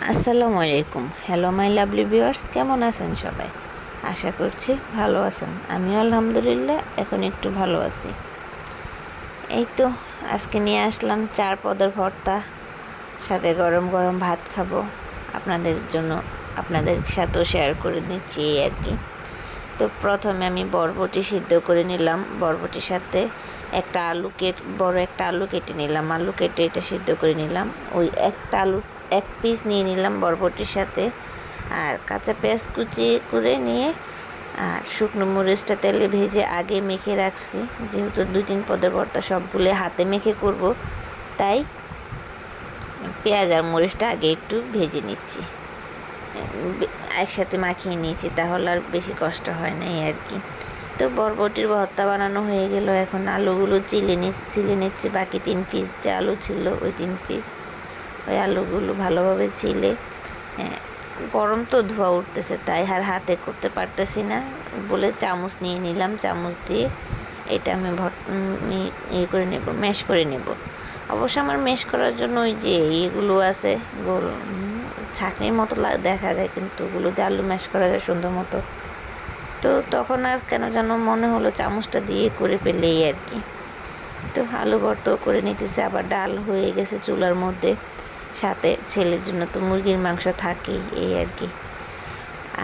আসসালামু আলাইকুম। Hello my lovely viewers, কেমন আছেন সবাই? আশা করছি ভালো আছেন। আমিও আলহামদুলিল্লাহ এখন একটু ভালো আছি। এই তো আজকে নিয়ে আসলাম 4 পদের ভর্তা, সাথে গরম গরম ভাত খাবো। আপনাদের জন্য আপনাদের সাথেও শেয়ার করে নিচ্ছি এই আর কি। তো প্রথমে আমি বরবটি সিদ্ধ করে নিলাম। বরবটির সাথে বড় একটা আলু কেটে নিলাম। আলু কেটে এটা সিদ্ধ করে নিলাম। ওই একটা আলু এক পিস নিয়ে নিলাম বরবটির সাথে। আর কাঁচা পেঁয়াজ কুচি করে নিয়ে আর শুকনো মরিচটা তেলে ভেজে আগে মেখে রাখছি। যেহেতু 2-3 পদের ভর্তা সবগুলো হাতে মেখে করব, তাই পেঁয়াজ আর মরিচটা আগে একটু ভেজে নিচ্ছি, একসাথে মাখিয়ে নিয়েছি, তাহলে আর বেশি কষ্ট হয় না এই আর কি। তো বরবটির ভর্তা বানানো হয়ে গেল। এখন আলুগুলো চিলে নিচ্ছি। বাকি 3 পিস যে আলু ছিল, ওই 3 পিস ওই আলুগুলো ভালোভাবে চিলে, গরম তো ধোয়া উঠতেছে, তাই আর হাতে করতে পারতেছি না বলে চামচ নিয়ে নিলাম। চামচ দিয়ে এটা আমি করে নেব, ম্যাশ করে নেব। অবশ্য আমার ম্যাশ করার জন্য ওই যে এগুলো আছে, গোল ছাঁকনির মতো দেখা যায়, কিন্তু ওগুলো দিয়ে আলু ম্যাশ করা যায় সুন্দর মতো। তো তখন আর কেন যেন মনে হলো চামচটা দিয়ে করে ফেললেই আর কি। তো আলু ভর্তাও করে নিতেছে, আবার ডাল হয়ে গেছে চুলার মধ্যে। সাথে ছেলের জন্য তো মুরগির মাংস থাকেই এই আর কি।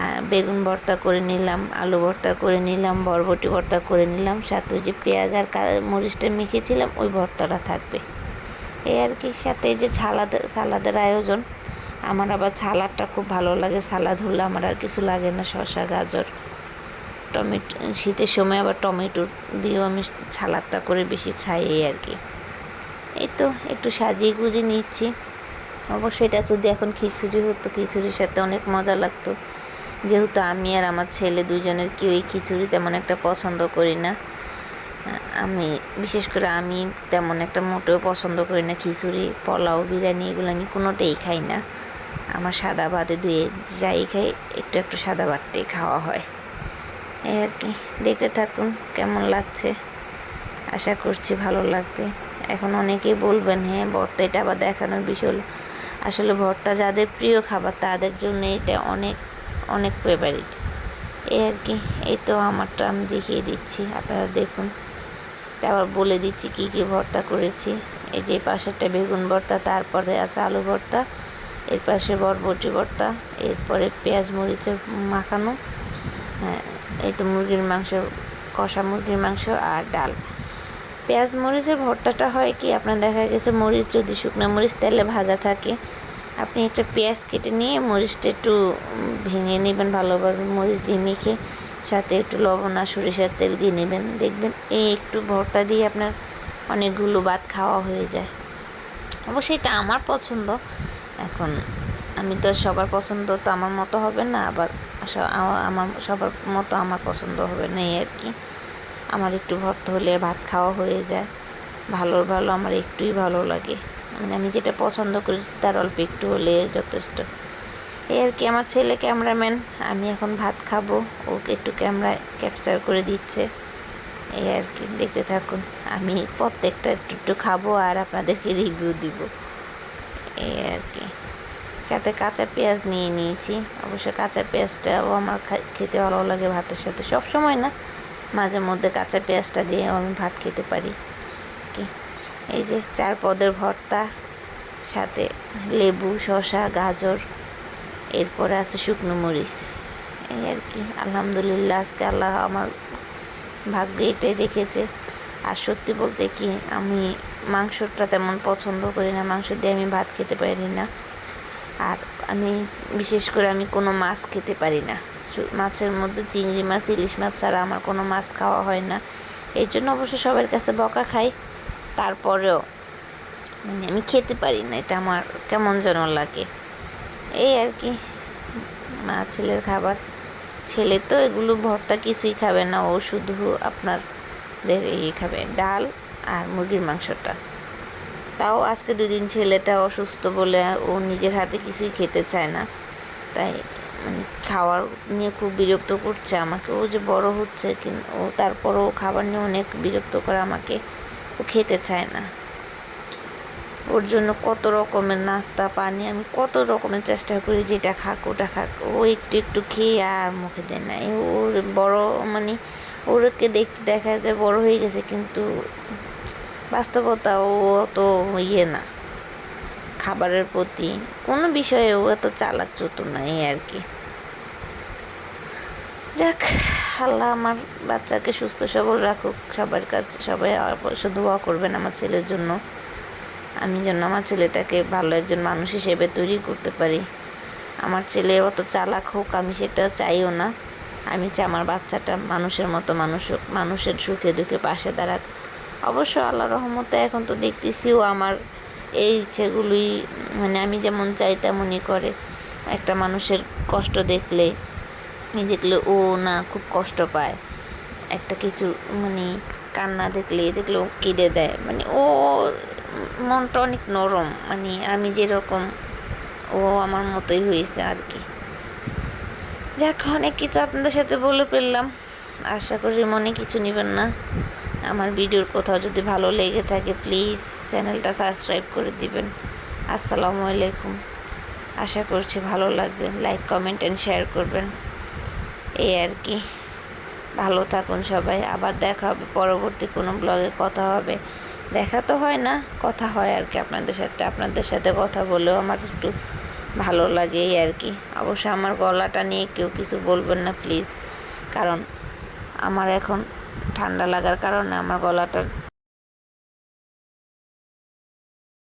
আর বেগুন ভর্তা করে নিলাম, আলু ভর্তা করে নিলাম, বরবটি ভর্তা করে নিলাম। সাথে ওই যে পেঁয়াজ আর মরিচটা মেখেছিলাম, ওই ভর্তাটা থাকবে এই আর কি। সাথে এই যে সালাদের আয়োজন। আমার আবার সালাদটা খুব ভালো লাগে। সালাদ হলে আমার আর কিছু লাগে না। শসা, গাজর, টমেটো, শীতের সময় আবার টমেটো দিয়েও আমি সালাদটা করে বেশি খাই এই আর কি। এই তো একটু সাজিয়ে গুজিয়ে নিচ্ছি। অবশ্যই এটা যদি এখন খিচুড়ি হতো, খিচুড়ির সাথে অনেক মজা লাগতো। যেহেতু আমি আর আমার ছেলে দুজনের কেউই খিচুড়ি তেমন একটা পছন্দ করি না। আমি বিশেষ করে আমি তেমন একটা মোটেও পছন্দ করি না খিচুড়ি, পোলাও, বিরিয়ানি এগুলো আমি কোনোটাই খাই না। আমার সাদা ভাতে ধুয়ে যাই খাই, একটু একটু সাদা ভাতটাই খাওয়া হয় এই আর কি। দেখতে থাকুন কেমন লাগছে, আশা করছি ভালো লাগবে। এখন অনেকেই বলবেন, হ্যাঁ ভর্তা এটা আবার দেখানোর বিষয় হলো। আসলে ভর্তা যাদের প্রিয় খাবার তাদের জন্য এটা অনেক অনেক ফেভারিট এই আর কি। এই তো আমারটা আমি দেখিয়ে দিচ্ছি, আপনারা দেখুন। আবার বলে দিচ্ছি কী কী ভর্তা করেছি। এই যে পাশেরটা বেগুন ভর্তা, তারপরে আছে আলু ভর্তা, এর পাশে বরবটি ভর্তা, এরপরে পেঁয়াজ মরিচের মাখানো, হ্যাঁ এই তো মুরগির মাংস, কষা মুরগির মাংস আর ডাল। পেঁয়াজ মরিচের ভর্তাটা হয় কি, আপনার দেখা গেছে মরিচ যদি শুকনো মরিচ তেলে ভাজা থাকে, আপনি একটা পেঁয়াজ কেটে নিয়ে মরিচটা একটু ভেঙে নেবেন ভালোভাবে, মরিচ দিয়ে মেখে সাথে একটু লবণ আর সরিষার তেল দিয়ে নেবেন। দেখবেন এই একটু ভর্তা দিয়ে আপনার অনেকগুলো ভাত খাওয়া হয়ে যায়। অবশ্যই এটা আমার পছন্দ। এখন আমি তো সবার পছন্দ তো আমার মতো হবে না, আবার আমার সবার মতো আমার পছন্দ হবে না এই আর কি। আমার একটু ভর্তা হলে ভাত খাওয়া হয়ে যায়। ভালো ভালো আমার একটুই ভালো লাগে, মানে আমি যেটা পছন্দ করি তার অল্প একটু হলে যথেষ্ট এই আর কি। আমার ছেলে ক্যামেরাম্যান, আমি এখন ভাত খাবো, ওকে একটু ক্যামেরায় ক্যাপচার করে দিচ্ছে এই আর কি। দেখতে থাকুন, আমি প্রত্যেকটা একটু একটু খাবো আর আপনাদেরকে রিভিউ দিব এই আর কি। সাথে কাঁচা পেঁয়াজ নিয়ে নিয়েছি। অবশ্য কাঁচা পেঁয়াজটাও আমার খেতে ভালো লাগে ভাতের সাথে, সব সময় না, মাঝে মধ্যে কাঁচা পেঁয়াজটা দিয়ে আমি ভাত খেতে পারি কি। এই যে 4 পদের ভর্তা, সাথে লেবু, শসা, গাজর, এরপরে আছে শুকনো মরিচ এই আর কি। আলহামদুলিল্লাহ আজকে আল্লাহ আমার ভাগ্যে এটাই রেখেছে। আর সত্যি বলতে কি, আমি মাংসটা তেমন পছন্দ করি না, মাংস দিয়ে আমি ভাত খেতে পারি না। আর আমি বিশেষ করে আমি কোনো মাছ খেতে পারি না। মাছের মধ্যে চিংড়ি মাছ, ইলিশ মাছ ছাড়া আমার কোনো মাছ খাওয়া হয় না। এই জন্য অবশ্য সবার কাছে বকা খাই, তারপরেও মানে আমি খেতে পারি না, এটা আমার কেমন যেন লাগে এই আর কি। মা ছেলের খাবার, ছেলে তো এগুলো ভর্তা কিছুই খাবে না, ও শুধু আপনাদের এই খাবে ডাল আর মুরগির মাংসটা। তাও আজকে 2 দিন ছেলেটা অসুস্থ বলে ও নিজের হাতে কিছুই খেতে চায় না, তাই মানে খাওয়ার নিয়ে খুব বিরক্ত করছে আমাকে। ও যে বড় হচ্ছে কিন্তু ও তারপরও খাবার নিয়ে অনেক বিরক্ত করে আমাকে, ও খেতে চায় না ওর জন্য কত রকমের নাস্তা পানি আমি কত রকমের চেষ্টা করি, যেটা খাক ওটা খাক, ও একটু একটু খেয়ে আর মুখে দেয় না। ওর বড় মানে ওরকে দেখতে দেখা যায় বড় হয়ে গেছে, কিন্তু বাস্তবতা ও অত না, খাবারের প্রতি কোনো বিষয়ে ও এত চালাক চতুর না, এই আর কি। যাক, আল্লাহ আমার বাচ্চাকে সুস্থ সবল রাখুক। সবার কাছে সবাই অবশ্য দোয়া করবেন আমার ছেলের জন্য, আমি যেন আমার ছেলেটাকে ভালো একজন মানুষ হিসেবে তৈরি করতে পারি। আমার ছেলে অত চালাক হোক আমি সেটা চাইও না, আমি চাই আমার বাচ্চাটা মানুষের মতো মানুষ হোক, মানুষের সুখে দুঃখে পাশে দাঁড়াক। অবশ্য আল্লাহ রহমতে এখন তো দেখতেছিও আমার এই ইচ্ছেগুলোই, মানে আমি যেমন চাই তেমনই করে। একটা মানুষের কষ্ট দেখলে ও না খুব কষ্ট পায়, একটা কিছু মানে কান্না দেখলে ও কেঁদে দেয়, মানে ও মনটা অনেক নরম, মানে আমি যেরকম ও আমার মতোই হয়েছে আর কি। যাক, অনেক কিছু আপনাদের সাথে বলে ফেললাম, আশা করি মনে কিছু নেবেন না। আমার ভিডিওর কোথাও যদি ভালো লেগে থাকে প্লিজ চ্যানেলটা সাবস্ক্রাইব করে দিবেন। আসসালামু আলাইকুম, আশা করছি ভালো লাগবে, লাইক কমেন্ট অ্যান্ড শেয়ার করবেন, এই আর কি। ভালো থাকুন সবাই, আবার দেখা হবে পরবর্তী কোনো ব্লগে, কথা হবে, দেখা তো হয় না, কথা হয় আর কি আপনাদের সাথে কথা বলেও আমার একটু ভালো লাগে, এই আর কি। অবশ্য আমার গলাটা নিয়ে কেউ কিছু বলবেন না প্লিজ, কারণ আমার এখন ঠান্ডা লাগার কারণে আমার গলাটা